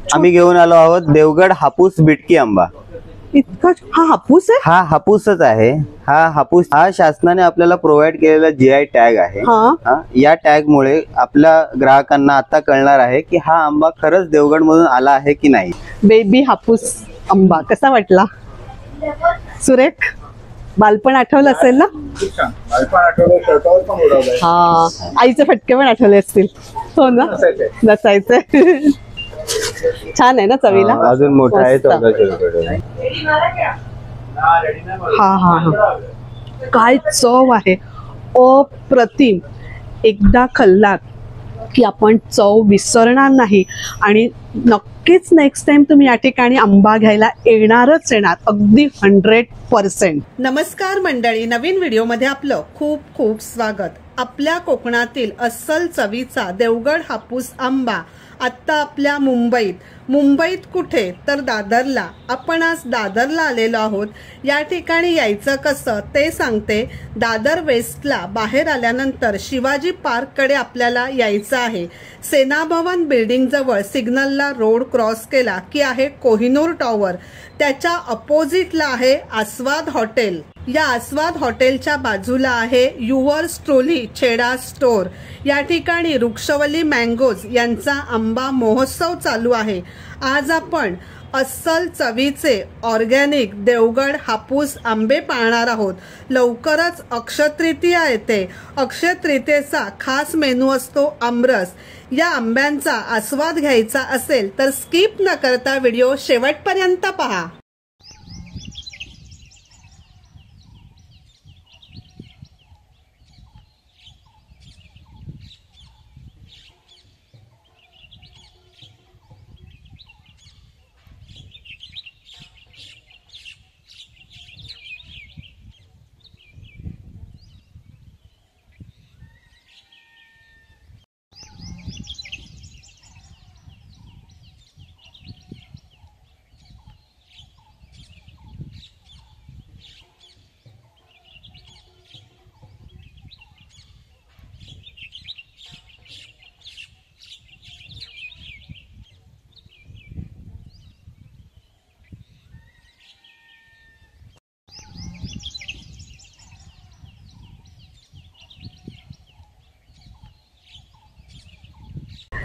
आम्ही घेऊन आलो आहोत देवगड हापूस बिटकी आंबा। इतका हा हापूस आहे? हा हापूसच आहे। हा हापूस हा शासनाने आपल्याला प्रोव्हाइड केलेला GI टॅग आहे। या टॅग मुळे आपल्या ग्राहकांना आता कळणार आहे की हा आंबा खरंच देवगड मधून आला आहे की नाही। बेबी हापूस आंबा कसा वाटला? सुरेख, बालपण आठवलं असेल ना? हा, आईचे फटके पण आठवले असतील हो ना? नसायचे छान आहे ना चवीला? अजून मोठा आहे 1400 रुपये। हा हा हा, काय चव आहे, अप्रतिम। एकदा खाल्लात की आपण चव विसरणार नाही आणि नक्कीच नेक्स्ट टाइम तुम्ही या ठिकाणी आंबा घ्यायला येणारच येणार, अगदी 100%। नमस्कार मंडळी, नवीन व्हिडिओ मध्ये आपलं खूप खूप स्वागत। आपल्या कोकणातील अस्सल चवीचा देवगड हापूस आंबा आता आपल्या मुंबईत कुठे तर दादरला। आपण आज दादरला आलेलो आहोत। या ठिकाणी यायचं कसं ते सांगते। दादर वेस्टला बाहेर आल्यानंतर शिवाजी पार्क कडे आपल्याला यायचं आहे। सेना भवन बिल्डिंग जवळ सिग्नलला रोड क्रॉस केला की आहे कोहिनूर टॉवर, त्याच्या अपोजिटला आहे आस्वाद हॉटेल। या आस्वाद हॉटेलच्या बाजूला आहे युवर्स ट्रोली छेडा स्टोर। या ठिकाणी वृक्षवल्ली मँगोज यांचा आंबा महोत्सव चालू आहे। आज आपण अस्सल चवीचे ऑर्गॅनिक देवगड हापूस आंबे पाहणार आहोत। लवकरच अक्षय तृतीया येते। अक्षय तृतीयेचा खास मेनू असतो आमरस। या आंब्यांचा आस्वाद घ्यायचा असेल तर स्किप न करता व्हिडिओ शेवटपर्यंत पहा।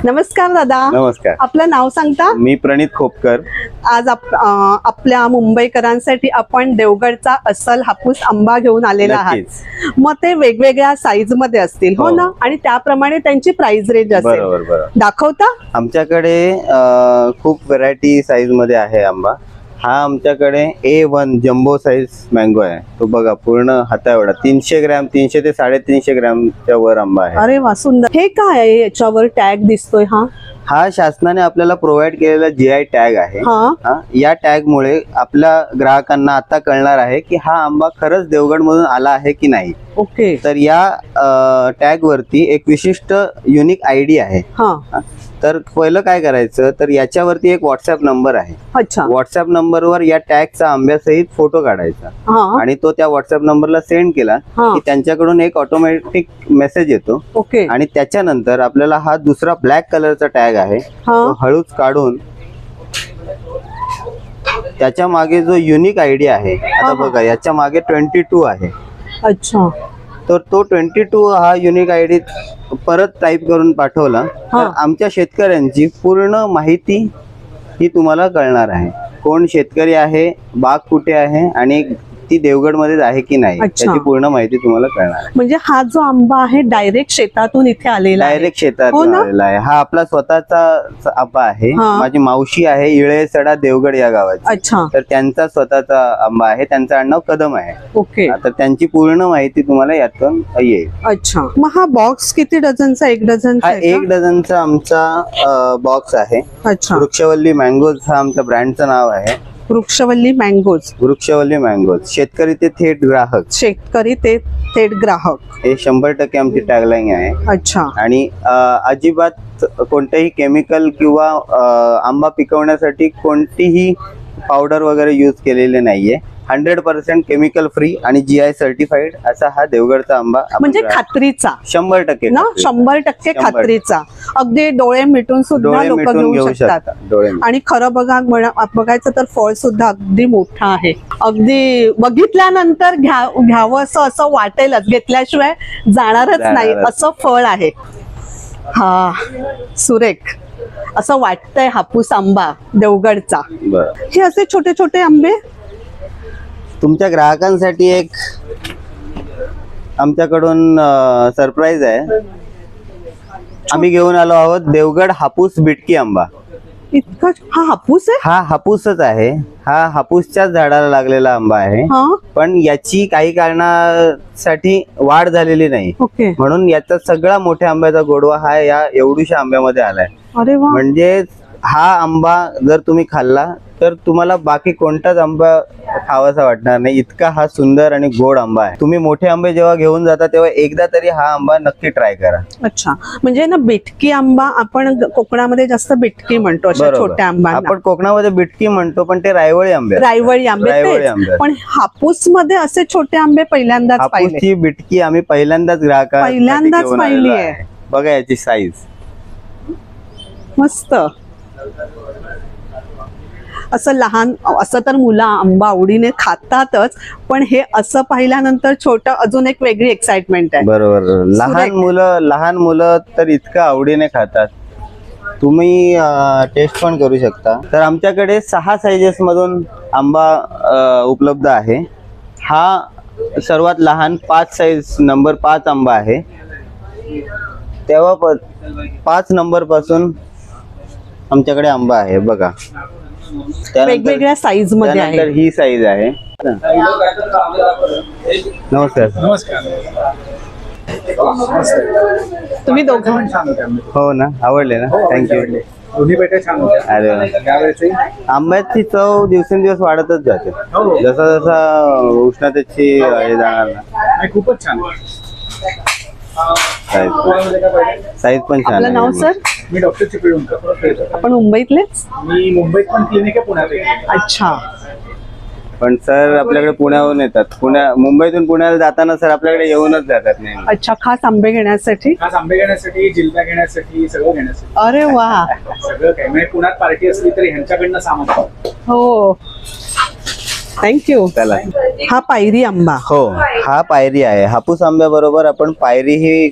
नमस्कार दादा। नमस्कार। आपलं नाव सांगता? मी प्रणित खोपकर। आज आपल्या मुंबईकरांसाठी आपण देवगडचा अस्सल हापूस आंबा घेऊन आलेला आहात। मग ते वेगवेगळ्या साईज मध्ये असतील हो ना? आणि त्याप्रमाणे त्यांची प्राइस रेंज असेल। बरोबर। दाखवता? आमच्याकडे खूप व्हरायटी साईज मध्ये आहे आंबा। हा आमच्याकडे A1 जम्बो साईज मँगो आहे। तो बघा पूर्ण हाता एवढा, 300 ग्रॅम, 300 ते 350 ग्रॅमच्या वर आंबा आहे। अरे वा, सुंदर। हे काय आहे याच्यावर टॅग दिसतोय? हा शासनाने आपल्याला प्रोव्हाइड केलेला GI टॅग आहे। या टॅग मुळे आपल्या ग्राहकांना आता कळणार आहे की हा आंबा खरंच देवगड मधून आला आहे की नाही। ओके। तर या टॅग वरती एक विशिष्ट युनिक ID आहे। तर पहिलं काय करायचं, तर याच्यावरती एक व्हॉट्सअप नंबर आहे। अच्छा। व्हॉट्सअप नंबरवर या टॅगचा आंब्यासहित फोटो काढायचा आणि तो त्या व्हॉट्सअप नंबरला सेंड केला की त्यांच्याकडून एक ऑटोमॅटिक मेसेज येतो। ओके। आणि त्याच्यानंतर आपल्याला हा दुसरा ब्लॅक कलरचा टॅग आहे तो हळूच काढून त्याच्या मागे जो युनिक ID आहे, आता बघा याच्या मागे 22 आहे। अच्छा। तर तो 22 हा युनिक ID परत टाईप करून पाठवला तर आमच्या शेतकऱ्यांची पूर्ण माहिती ही तुम्हाला कळणार आहे। कोण शेतकरी आहे, बाग कुठे आहे आणि ती देवगड मध्ये आहे की नाही त्याची पूर्ण माहिती तुम्हाला कळणार। म्हणजे हा जो आंबा आहे डायरेक्ट शेतातून इथे आलेला आहे? डायरेक्ट शेतातून आलेला आहे। हा आपला स्वतःचा आंबा आहे। माझी मावशी आहे इळेसडा देवगड या गावाची। अच्छा। तर त्यांचा स्वतःचा आंबा आहे, त्यांचं आडनाव कदम आहे। ओके। तर त्यांची पूर्ण माहिती तुम्हाला यातून येईल। अच्छा। मग हा बॉक्स किती डझनचा? 1 डझन? हा 1 डझनचा आमचा बॉक्स आहे। अच्छा। वृक्षवल्ली मँगोज हा आमच्या ब्रँडचं नाव आहे। वृक्षवल्ली मँगोज। वृक्षवल्ली मँगोज, शेतकरी ते थेट ग्राहक। शेतकरी ते थेट ग्राहक, हे 100% आमची टॅगलाईन आहे। अच्छा। आणि अजिबात कोणतेही केमिकल किंवा आंबा पिकवण्यासाठी कोणतीही पावडर वगैरे यूज केलेले नाहीये। 100% केमिकल फ्री आणि GI सर्टिफाईड असा हा देवगडचा आंबा आपण म्हणजे ग्राहक- खात्रीचा 100% ना, खात्री. 100% 100%. खात्रीचा. अगदी डोळे मिटून सुद्धा डोळे लोक मिटून घेऊ घेऊ शकतात. शकतात डोळे मिटून. आणि खरं बघायचं तर फळ सुद्धा अगदी मोठं आहे. अगदी बघितल्यानंतर घ्यावं असं वाटेलच, घेतल्याशिवाय जाणारच नाही असं फळ आहे. हा, सुरेख असं वाटतंय हापूस आंबा देवगडचा. बरं. हे असे छोटे छोटे आंबे तुमच्या ग्राहकांसाठी एक आमच्याकडून सरप्राईज आहे. आम्ही घेऊन आलो आहोत देवगड हापूस बिटकी आंबा. इतका हा हापूस आहे. हा हापूसच आहे. हा हापूसच्याच झाडाला लागलेला आंबा आहे. हा, पण याची काही कारणासाठी वाढ झालेली नाही, ओके. म्हणून याचा सगळा मोठ्या आंब्याचा गोडवा हा या एवढ्याशा आंब्यामध्ये आलाय. अरे वा. म्हणजे हा आंबा जर तुम्ही खाल्ला तर तुम्हाला बाकी कोणताच आंबा खावासा वाटणार नाही, इतका हा सुंदर आणि गोड आंबा आहे. तुम्ही मोठे आंबे जेव्हा घेऊन जाता तेव्हा एकदा तरी हा आंबा नक्की ट्राय करा. अच्छा, म्हणजे ना बिटकी आंबा आपण कोकणामध्ये जास्त बिटकी म्हणतो अशा बरोबर. छोट्या आंब्यांना. आपण कोकणामध्ये बिटकी म्हणतो, पण ते रायवळी आंबे आहेत. रायवळी आंबे रायवळी तेच. आंबे. पण हापूस मध्ये असे छोटे आंबे पहिल्यांदाच पाहिले. हापूसची बिटकी आम्ही पहिल्यांदाच पहिल्यांदाच पाहिली आहे. बघा याची साईज मस्त. असं लहान, असं तर मुलं आंबा आवडीने खातातच, पण हे असं पाहिल्यानंतर छोटं अजून एक वेगळी एक्साइटमेंट आहे. बरोबर. लहान मुलं तर इतकं आवडीने खातात. तुम्ही टेस्ट पण करू शकता. तर आमच्याकडे 6 साइजेस मधून आंबा उपलब्ध आहे. हा सर्वात लहान 5 साइज नंबर 5 आंबा आहे. तेव्हा 5 नंबर पासून आमच्याकडे आंबा आहे. बघा वेगवेगळ्या साईज मध्ये आहे. त्यानंतर ही साईज आहे. नमस्कार. तुम्ही दोघं हो ना, आवडले ना, थँक्यू. दोन्ही पेट्या छान होत्या. अरे वा. त्यावेळेसही आंब्याची चव दिवसेंदिवस वाढतच जाते, जसा जसा उष्णतेची हे जाणार ना. नाही, खूपच छान. साईज पण छान आपलं नाव आहे. सर? मी डॉक्टर चिपळूणकर. आपण मुंबईतलेच? मी मुंबईत पण क्लिनिक आहे, पुण्यात आहे. अच्छा. पण सर आपल्याकडे पुण्याहून येतात. मुंबईतून पुण्याला जाताना सर आपल्याकडे येऊनच जातात नाही. अच्छा, खास आंबे घेण्यासाठी? खास आंबे घेण्यासाठी, जिल्हा घेण्यासाठी, सगळं घेण्यासाठी. अरे वा. सगळं काही म्हणजे पुण्यात पार्टी असली तरी ह्यांच्याकडनं सामान. हो, थँक्यू. चला. हा पायरी आंबा. हो, हा पायरी आहे. हापूस आंब्याबरोबर आपण पायरी ही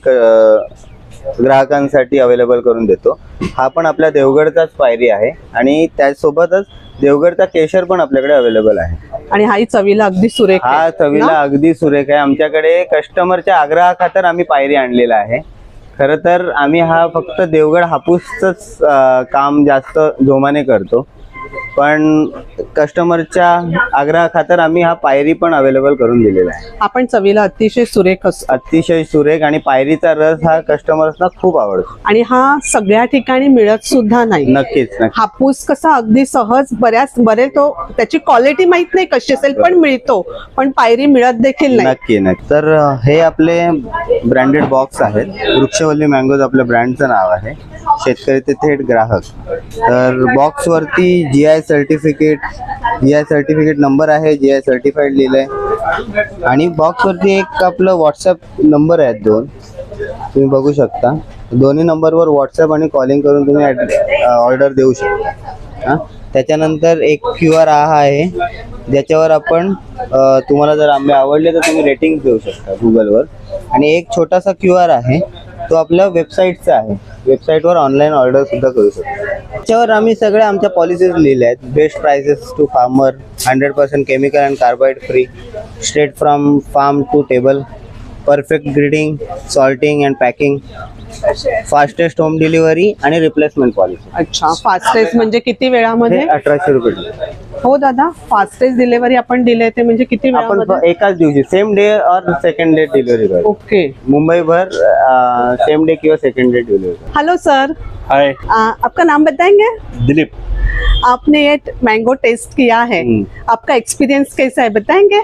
ग्राहकांसाठी अवेलेबल करून देतो. हा पण आपल्या देवगडचाच पायरी आहे आणि त्यासोबतच देवगडचा केशर पण आपल्याकडे अवेलेबल आहे. आणि हाही चवीला अगदी सुरेख आहे. हा चवीला अगदी सुरेख आहे. आमच्याकडे कस्टमरच्या आग्रहाखातर आम्ही पायरी आणलेला आहे. खरं तर आम्ही हा फक्त देवगड हापूसच काम जास्त जोमाने करतो, पण कस्टमरच्या आग्रहाखातर आम्ही हा पायरी पण अवेलेबल करून दिलेला आहे. आपण चवीला अतिशय सुरेख असतो. अतिशय सुरेख आणि पायरीचा रस हा कस्टमर्सना खूप आवडतो. आणि हा सगळ्या ठिकाणी मिळत सुद्धा नाही. नक्कीच. हापूस कसा अगदी सहज बरे तो त्याची क्वालिटी माहित नाही कशी असेल, पण मिळतो. पण पायरी मिळत देखील नाही. नक्की नक्की. तर हे आपले ब्रँडेड बॉक्स आहेत. वृक्षवल्ली मँगोज आपल्या ब्रँडचं नाव आहे. शेतकरी ते थेट ग्राहक. तर बॉक्स वरती GI सर्टिफिकेट नंबर आहे, GI सर्टिफाईड लिहिलंय. आणि बॉक्स वरती एक आपलं व्हॉट्सअप नंबर आहेत 2, तुम्ही बघू शकता. दोन्ही नंबरवर व्हॉट्सअप आणि कॉलिंग करून तुम्ही ऑर्डर देऊ शकता. त्याच्यानंतर एक QR आहे ज्याच्यावर आपण तुम्हाला जर आंबे आवडले तर तुम्ही रेटिंग देऊ शकता गुगलवर. आणि एक छोटासा QR आहे, तो आपल्या वेबसाईटचा आहे. वेबसाईटवर ऑनलाईन ऑर्डर सुद्धा करू शकतो. त्याच्यावर आम्ही सगळ्या आमच्या पॉलिसीज लिहिल्या आहेत. Best prices to farmer, 100% chemical and carbide free, straight from farm to table, perfect grading, sorting and packing, fastest home delivery आणि रिप्लेसमेंट पॉलिसी. अच्छा, फास्टेस्ट म्हणजे किती वेळामध्ये? 1800 रुपये. हो दादा, फास्टेस्ट डिलिव्हरी आपण दिले ते म्हणजे किती आपण वेळामध्ये? एकाच दिवशी सेम डे और सेकंड डे डिलिव्हरी करतो. ओके. मुंबईभर सेम डे किंवा second day delivery. Hello sir, hi, आपका नाम बताएंगे? दिलीप. आपने ये मैंगो टेस्ट किया है, आपका एक्सपीरियंस कैसा है बताएंगे?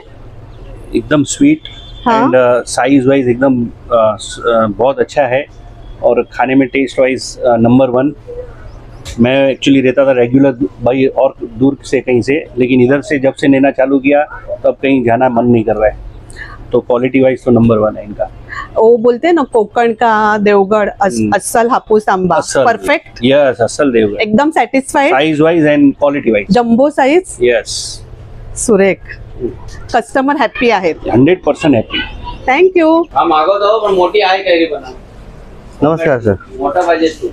एकदम स्वीट हाँ। एंड साइज वाइज एकदम बहुत अच्छा है और खाने में टेस्ट वाइज नंबर 1. मैं एक्चुअली रहता था रेगुलर भाई और दूर से कहीं से, लेकिन इधर से जब से लेना चालू किया तब कहीं जाना मन नहीं कर रहा है। तो क्वालिटी वाइज तो नंबर 1 है इनका। वो बोलते हैं ना कोकण का देवगढ़ अस्सल हापूस आंबा, परफेक्ट, यस, असल देवगढ़, एकदम satisfied, size wise end quality wise, jumbo size, yes, सुरेख, कस्टमर हॅप्पी आहेत, 100% हैप्पी। थँक्यू। हा मागवतो पण मोठी आहे कैरी पण नमस्कार सर. मोठा पाहिजे तू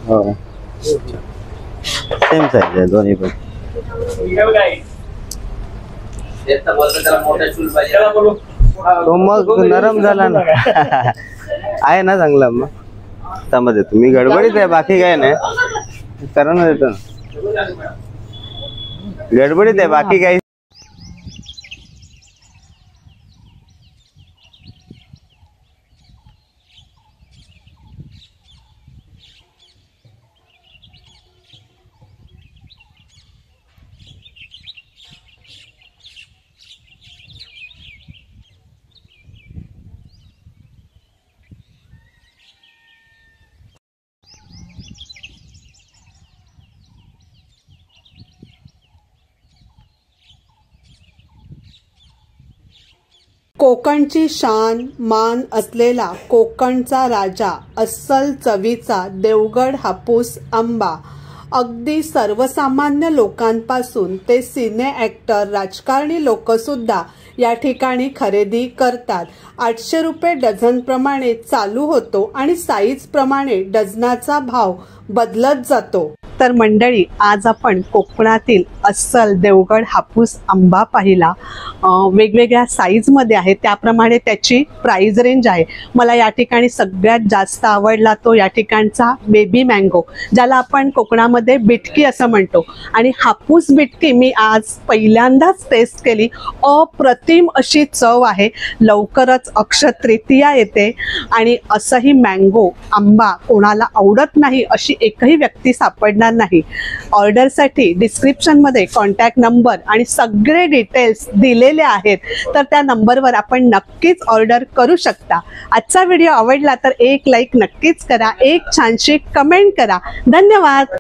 हो सेम साईज आहे दोन्ही पण. तेच तर बोलतो त्याला मोठा चूल पाहिजे. तो मग नरम झाला ना. आहे ना चांगला मग त्यामध्ये तुम्ही गडबडीत आहे, बाकी काय नाही, करा ना देतो ना. गडबडीत आहे, बाकी काही. कोकणची शान मान असलेला कोकणचा राजा, अस्सल चवीचा देवगड हापूस आंबा अगदी सर्वसामान्य लोकांपासून ते सिने ॲक्टर, राजकारणी लोकसुद्धा या ठिकाणी खरेदी करतात. 800 रुपये डझनप्रमाणे चालू होतो आणि साईजप्रमाणे डझनाचा भाव बदलत जातो. तर मंडळी, आज आपण कोकणातील अस्सल देवगड हापूस आंबा पाहिला. वेगवेगळ्या साईजमध्ये आहे, त्याप्रमाणे त्याची प्राइस रेंज आहे. मला या ठिकाणी सगळ्यात जास्त आवडला तो या ठिकाणचा बेबी मँगो, ज्याला आपण कोकणामध्ये बिटकी असं म्हणतो. आणि हापूस बिटकी मी आज पहिल्यांदाच टेस्ट केली. अप्रतिम अशी चव आहे. लवकरच अक्षय तृतीया येते आणि असंही मँगो आंबा कोणाला आवडत नाही अशी एकही व्यक्ती सापडणार नाही. ऑर्डरसाठी डिस्क्रिप्शनमध्ये कॉन्टॅक्ट नंबर आणि सगळे डिटेल्स दिलेले आहेत, तर त्या नंबरवर आपण नक्कीच ऑर्डर करू शकता. आजचा व्हिडिओ आवडला तर एक लाईक नक्कीच करा, एक छानशी कमेंट करा. धन्यवाद.